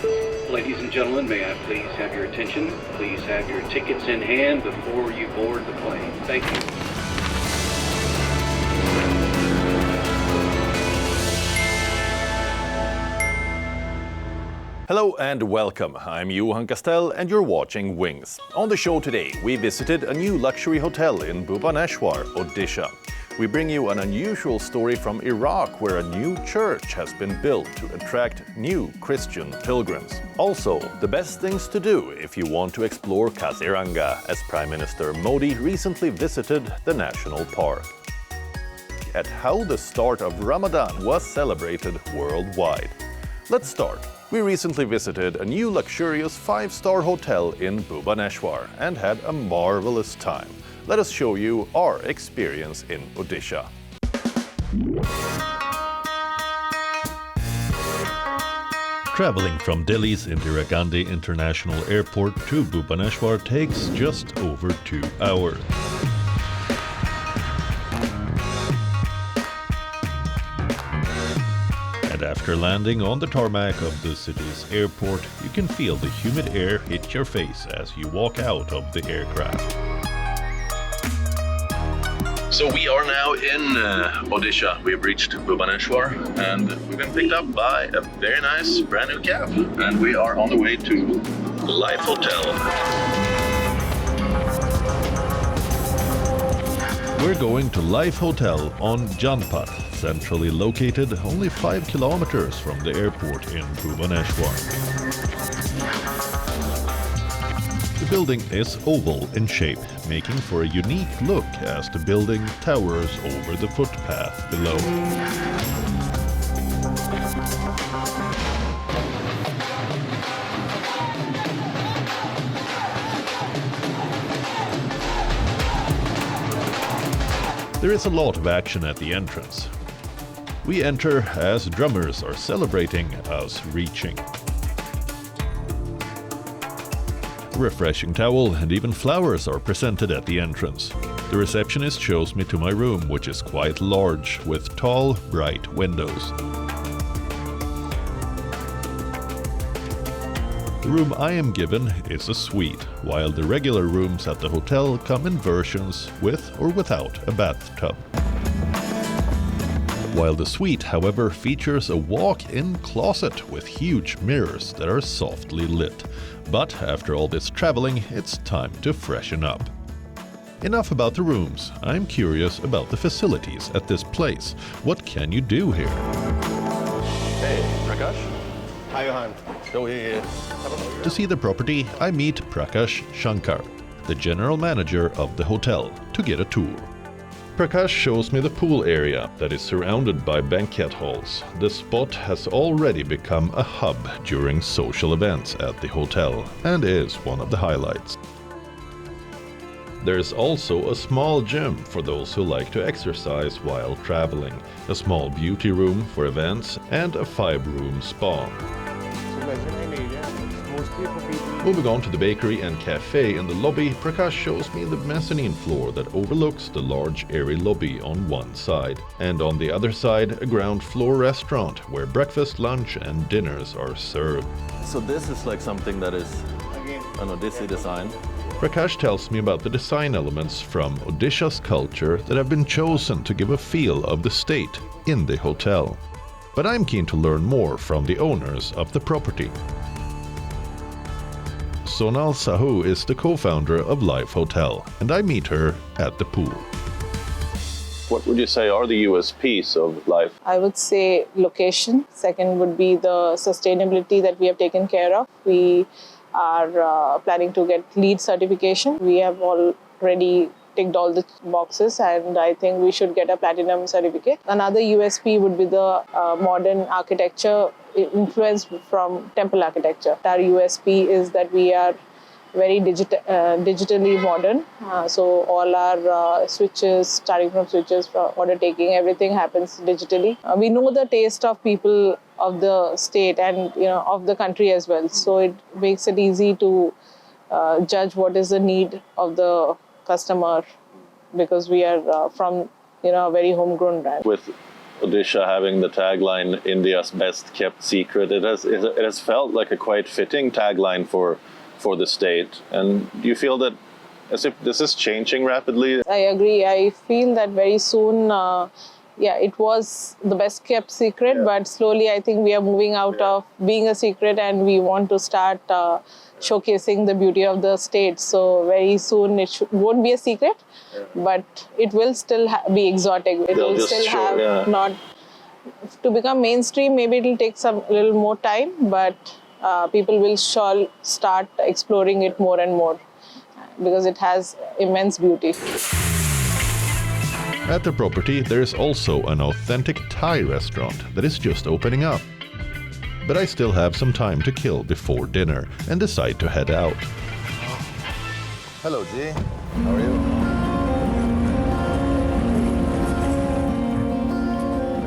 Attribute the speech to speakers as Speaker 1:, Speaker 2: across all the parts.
Speaker 1: Ladies and gentlemen, may I please have your attention? Please have your tickets in hand before you board the plane. Thank you.
Speaker 2: Hello and welcome. I'm Johan Castell and you're watching Wings. On the show today, we visited a new luxury hotel in Bhubaneswar, Odisha. We bring you an unusual story from Iraq where a new church has been built to attract new Christian pilgrims. Also, the best things to do if you want to explore Kaziranga, as Prime Minister Modi recently visited the national park. At how the start of Ramadan was celebrated worldwide. Let's start. We recently visited a new luxurious 5-star hotel in Bhubaneswar and had a marvelous time. Let us show you our experience in Odisha. Traveling from Delhi's Indira Gandhi International Airport to Bhubaneswar takes just over 2 hours. And after landing on the tarmac of the city's airport, you can feel the humid air hit your face as you walk out of the aircraft. So we are now in Odisha. We've reached Bhubaneswar and we've been picked up by a very nice brand new cab. And we are on the way to Lyfe Hotel. We're going to Lyfe Hotel on Janpath, centrally located only 5 kilometers from the airport in Bhubaneswar. The building is oval in shape, making for a unique look as the building towers over the footpath below. There is a lot of action at the entrance. We enter as drummers are celebrating us reaching. A refreshing towel and even flowers are presented at the entrance. The receptionist shows me to my room, which is quite large, with tall, bright windows. The room I am given is a suite, while the regular rooms at the hotel come in versions with or without a bathtub. While the suite, however, features a walk-in closet with huge mirrors that are softly lit. But after all this traveling, it's time to freshen up. Enough about the rooms. I'm curious about the facilities at this place. What can you do here? Hey, Prakash.
Speaker 3: Hi, Johan.
Speaker 2: So here. To see the property, I meet Prakash Shankar, the general manager of the hotel, to get a tour. Prakash shows me the pool area that is surrounded by banquet halls. The spot has already become a hub during social events at the hotel and is one of the highlights. There is also a small gym for those who like to exercise while traveling, a small beauty room for events, and a 5-room spa. Moving on to the bakery and cafe in the lobby, Prakash shows me the mezzanine floor that overlooks the large airy lobby on one side, and on the other side a ground floor restaurant where breakfast, lunch and dinners are served. So this is like something that is an Odissi design? Prakash tells me about the design elements from Odisha's culture that have been chosen to give a feel of the state in the hotel. But I'm keen to learn more from the owners of the property. Sonal Sahu is the co-founder of Lyfe Hotel, and I meet her at the pool. What would you say are the USPs of Lyfe?
Speaker 4: I would say location. Second would be the sustainability that we have taken care of. We are planning to get LEED certification. We have already ticked all the boxes and I think we should get a platinum certificate. Another USP would be the modern architecture influenced from temple architecture. Our USP is that we are very digitally modern. So all our switches, starting from switches for order taking, everything happens digitally. We know the taste of people of the state and of the country as well. So it makes it easy to judge what is the need of the customer because we are from a very homegrown brand.
Speaker 2: With Odisha having the tagline "India's best kept secret," it has felt like a quite fitting tagline for the state. And do you feel that as if this is changing rapidly?
Speaker 4: I agree. I feel that very soon, it was the best kept secret, but slowly I think we are moving out of being a secret and we want to start showcasing the beauty of the state. So very soon it won't be a secret, but it will still be exotic. It will still have not to become mainstream. Maybe it will take a little more time, but people will start exploring it more and more because it has immense beauty.
Speaker 3: At the property, there is also an authentic Thai restaurant that is just opening up. But I still have some time to kill before dinner and decide to head out.
Speaker 2: Hello, G. How are you?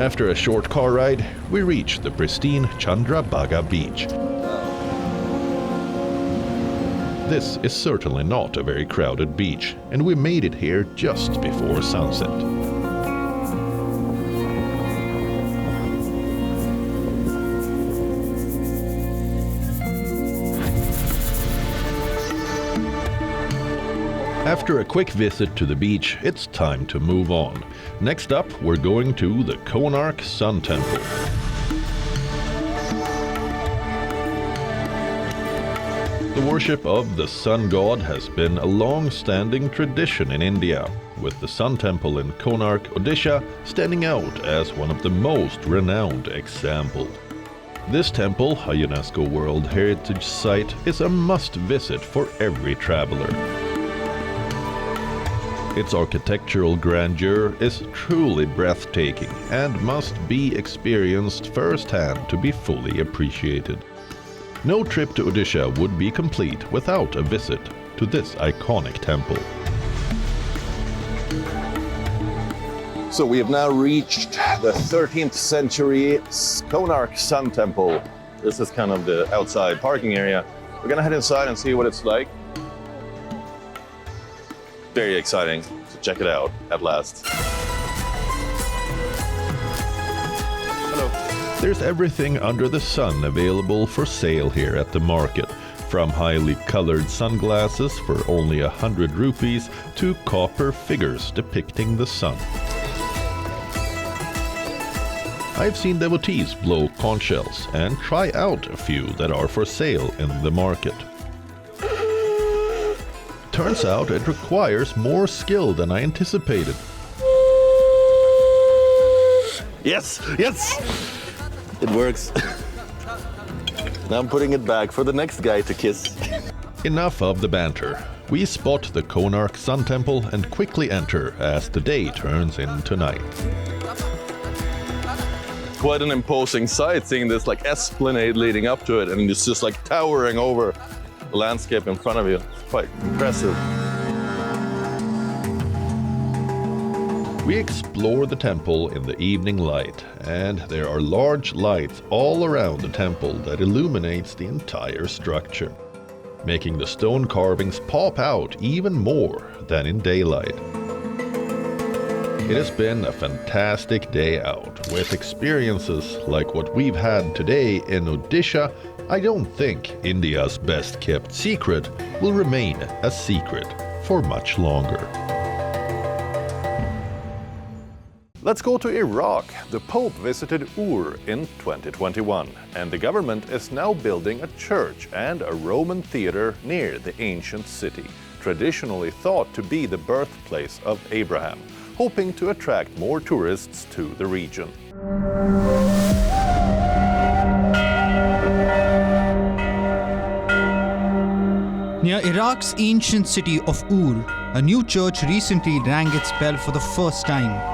Speaker 3: After a short car ride, we reach the pristine Chandrabhaga beach. This is certainly not a very crowded beach, and we made it here just before sunset. After a quick visit to the beach, it's time to move on. Next up, we're going to the Konark Sun Temple. The worship of the sun god has been a long-standing tradition in India, with the Sun Temple in Konark, Odisha, standing out as one of the most renowned examples. This temple, a UNESCO World Heritage Site, is a must-visit for every traveler. Its architectural grandeur is truly breathtaking and must be experienced firsthand to be fully appreciated. No trip to Odisha would be complete without a visit to this iconic temple.
Speaker 2: So we have now reached the 13th century Konark Sun Temple. This is kind of the outside parking area. We're gonna head inside and see what it's like. Very exciting to check it out at last. Hello.
Speaker 3: There's everything under the sun available for sale here at the market, from highly colored sunglasses for only 100 rupees to copper figures depicting the sun. I've seen devotees blow conch shells and try out a few that are for sale in the market. Turns out it requires more skill than I anticipated.
Speaker 2: Yes, yes! It works. Now I'm putting it back for the next guy to kiss.
Speaker 3: Enough of the banter. We spot the Konark Sun Temple and quickly enter as the day turns into night.
Speaker 2: Quite an imposing sight, seeing this like esplanade leading up to it, and it's just like towering over the landscape in front of you. It's quite impressive.
Speaker 3: We explore the temple in the evening light, and there are large lights all around the temple that illuminates the entire structure, making the stone carvings pop out even more than in daylight. It has been a fantastic day out, with experiences like what we've had today in Odisha. I don't think India's best kept secret will remain a secret for much longer.
Speaker 2: Let's go to Iraq. The Pope visited Ur in 2021, and the government is now building a church and a Roman theater near the ancient city, traditionally thought to be the birthplace of Abraham, hoping to attract more tourists to the region.
Speaker 5: Near Iraq's ancient city of Ur, a new church recently rang its bell for the first time.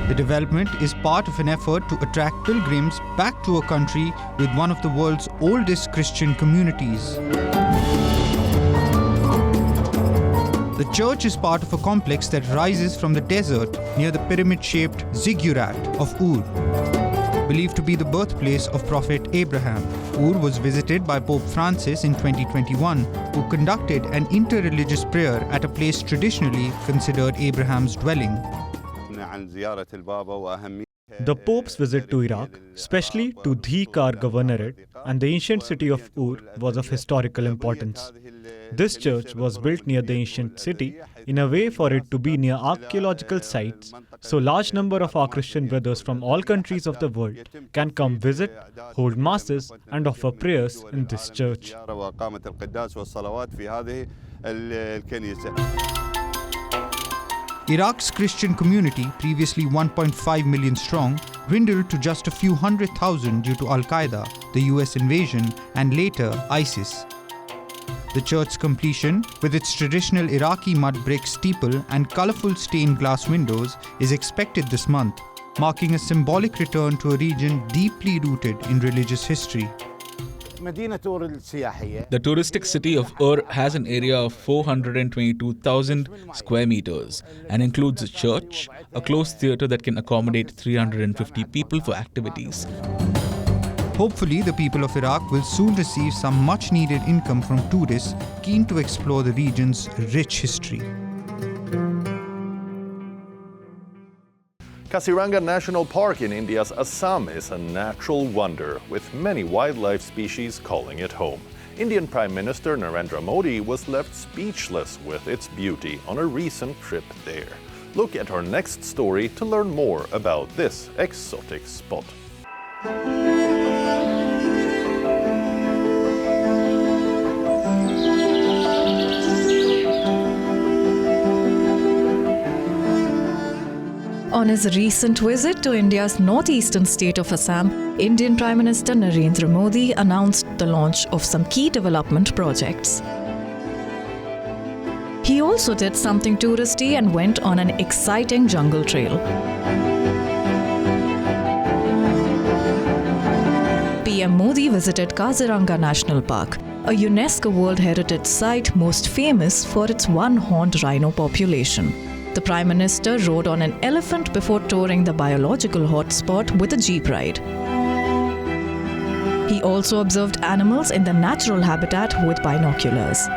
Speaker 5: The development is part of an effort to attract pilgrims back to a country with one of the world's oldest Christian communities. The church is part of a complex that rises from the desert near the pyramid-shaped ziggurat of Ur. believed to be the birthplace of Prophet Abraham. Ur was visited by Pope Francis in 2021, who conducted an interreligious prayer at a place traditionally considered Abraham's dwelling.
Speaker 6: The Pope's visit to Iraq, especially to Dhikar Governorate and the ancient city of Ur, was of historical importance. This church was built near the ancient city in a way for it to be near archaeological sites, so large number of our Christian brothers from all countries of the world can come visit, hold masses and offer prayers in this church.
Speaker 5: Iraq's Christian community, previously 1.5 million strong, dwindled to just a few 100,000 due to Al-Qaeda, the US invasion, and later ISIS. The church's completion, with its traditional Iraqi mud brick steeple and colorful stained glass windows, is expected this month, marking a symbolic return to a region deeply rooted in religious history.
Speaker 7: The touristic city of Ur has an area of 422,000 square meters and includes a church, a closed theatre that can accommodate 350 people for activities.
Speaker 5: Hopefully, the people of Iraq will soon receive some much-needed income from tourists keen to explore the region's rich history.
Speaker 2: Kaziranga National Park in India's Assam is a natural wonder, with many wildlife species calling it home. Indian Prime Minister Narendra Modi was left speechless with its beauty on a recent trip there. Look at our next story to learn more about this exotic spot.
Speaker 8: On his recent visit to India's northeastern state of Assam, Indian Prime Minister Narendra Modi announced the launch of some key development projects. He also did something touristy and went on an exciting jungle trail. PM Modi visited Kaziranga National Park, a UNESCO World Heritage Site most famous for its one-horned rhino population. The Prime Minister rode on an elephant before touring the biological hotspot with a jeep ride. He also observed animals in their natural habitat with binoculars.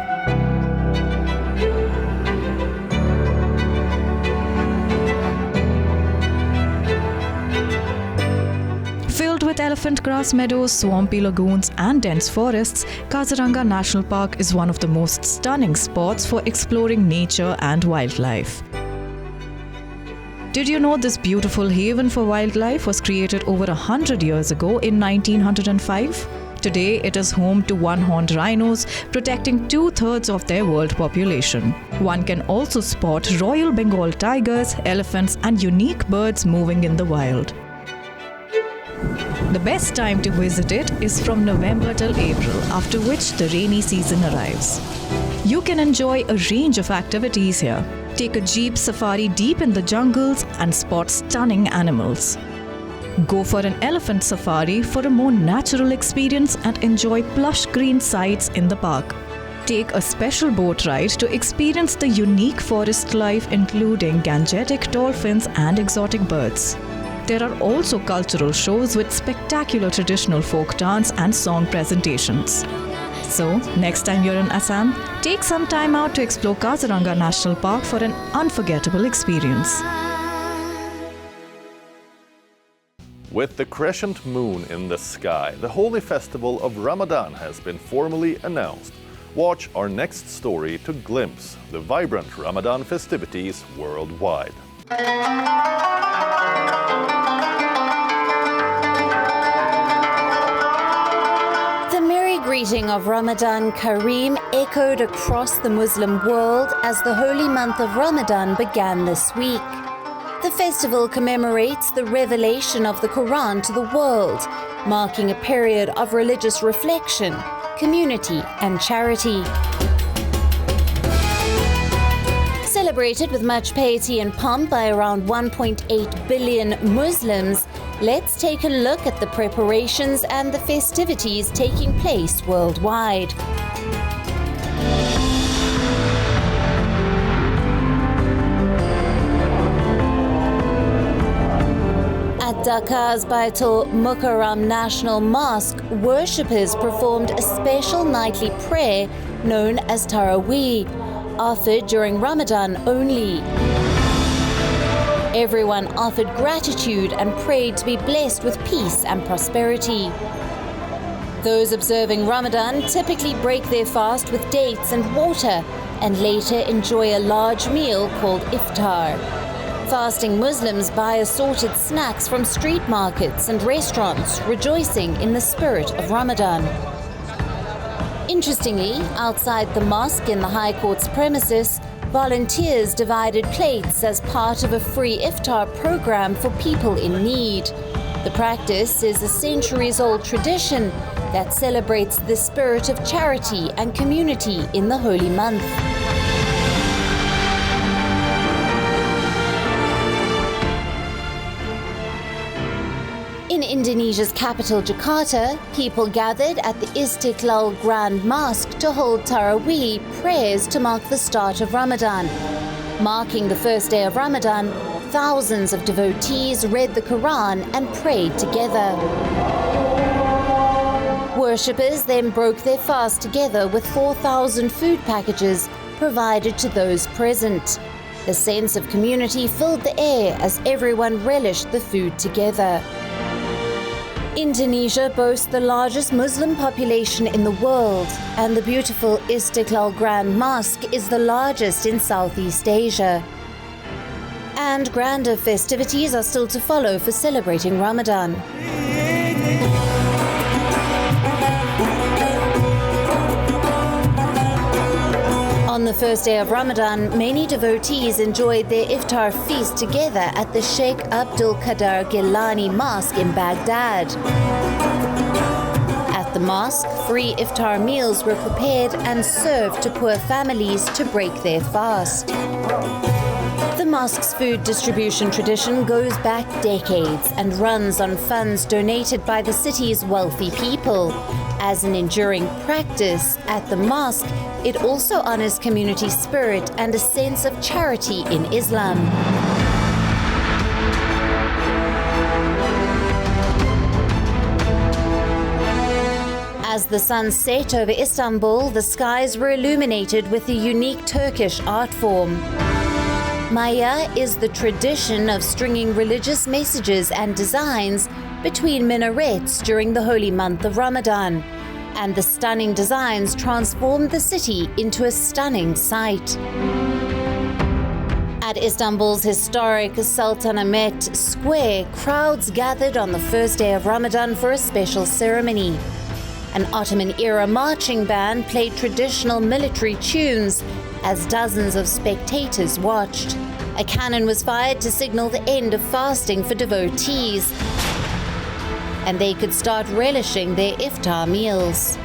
Speaker 8: Filled with elephant grass meadows, swampy lagoons and dense forests, Kaziranga National Park is one of the most stunning spots for exploring nature and wildlife. Did you know this beautiful haven for wildlife was created over 100 years ago in 1905? Today, it is home to one-horned rhinos, protecting 2/3 of their world population. One can also spot Royal Bengal tigers, elephants, and unique birds moving in the wild. The best time to visit it is from November till April, after which the rainy season arrives. You can enjoy a range of activities here. Take a jeep safari deep in the jungles and spot stunning animals. Go for an elephant safari for a more natural experience and enjoy plush green sights in the park. Take a special boat ride to experience the unique forest life, including Gangetic dolphins and exotic birds. There are also cultural shows with spectacular traditional folk dance and song presentations. So, next time you're in Assam, take some time out to explore Kaziranga National Park for an unforgettable experience.
Speaker 2: With the crescent moon in the sky, the holy festival of Ramadan has been formally announced. Watch our next story to glimpse the vibrant Ramadan festivities worldwide.
Speaker 9: The merry greeting of Ramadan Kareem echoed across the Muslim world as the holy month of Ramadan began this week. The festival commemorates the revelation of the Quran to the world, marking a period of religious reflection, community, and charity. Celebrated with much piety and pomp by around 1.8 billion Muslims, let's take a look at the preparations and the festivities taking place worldwide. At Dakar's Baitul Mukarram National Mosque, worshippers performed a special nightly prayer known as Taraweeh, offered during Ramadan only. Everyone offered gratitude and prayed to be blessed with peace and prosperity. Those observing Ramadan typically break their fast with dates and water and later enjoy a large meal called iftar. Fasting Muslims buy assorted snacks from street markets and restaurants, rejoicing in the spirit of Ramadan. Interestingly, outside the mosque in the High Court's premises, volunteers divided plates as part of a free iftar program for people in need. The practice is a centuries-old tradition that celebrates the spirit of charity and community in the holy month. In Indonesia's capital, Jakarta, people gathered at the Istiqlal Grand Mosque to hold Taraweeh prayers to mark the start of Ramadan. Marking the first day of Ramadan, thousands of devotees read the Quran and prayed together. Worshippers then broke their fast together with 4,000 food packages provided to those present. The sense of community filled the air as everyone relished the food together. Indonesia boasts the largest Muslim population in the world, and the beautiful Istiqlal Grand Mosque is the largest in Southeast Asia. And grander festivities are still to follow for celebrating Ramadan. On the first day of Ramadan, many devotees enjoyed their iftar feast together at the Sheikh Abdul Qadir Gilani Mosque in Baghdad. At the mosque, free iftar meals were prepared and served to poor families to break their fast. The mosque's food distribution tradition goes back decades and runs on funds donated by the city's wealthy people. As an enduring practice at the mosque, it also honors community spirit and a sense of charity in Islam. As the sun set over Istanbul, the skies were illuminated with a unique Turkish art form. Maya is the tradition of stringing religious messages and designs between minarets during the holy month of Ramadan, and the stunning designs transformed the city into a stunning sight. At Istanbul's historic Sultanahmet Square, crowds gathered on the first day of Ramadan for a special ceremony. An Ottoman-era marching band played traditional military tunes as dozens of spectators watched. A cannon was fired to signal the end of fasting for devotees, and they could start relishing their iftar meals.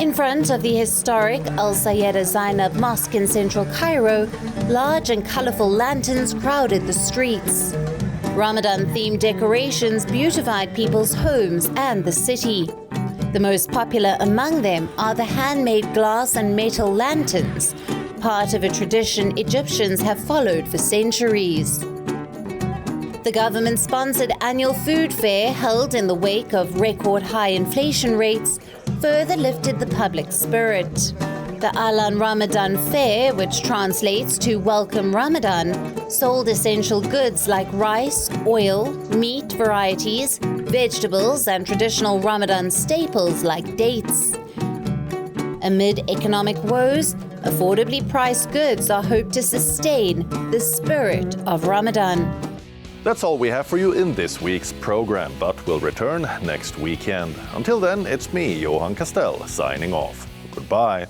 Speaker 9: In front of the historic Al Sayeda Zainab Mosque in central Cairo, large and colorful lanterns crowded the streets. Ramadan-themed decorations beautified people's homes and the city. The most popular among them are the handmade glass and metal lanterns, part of a tradition Egyptians have followed for centuries. The government-sponsored annual food fair held in the wake of record-high inflation rates further lifted the public spirit. The Alan Ramadan Fair, which translates to Welcome Ramadan, sold essential goods like rice, oil, meat varieties, vegetables, and traditional Ramadan staples like dates. Amid economic woes, affordably priced goods are hoped to sustain the spirit of Ramadan.
Speaker 2: That's all we have for you in this week's program, but we'll return next weekend. Until then, it's me, Johan Castell, signing off. Goodbye.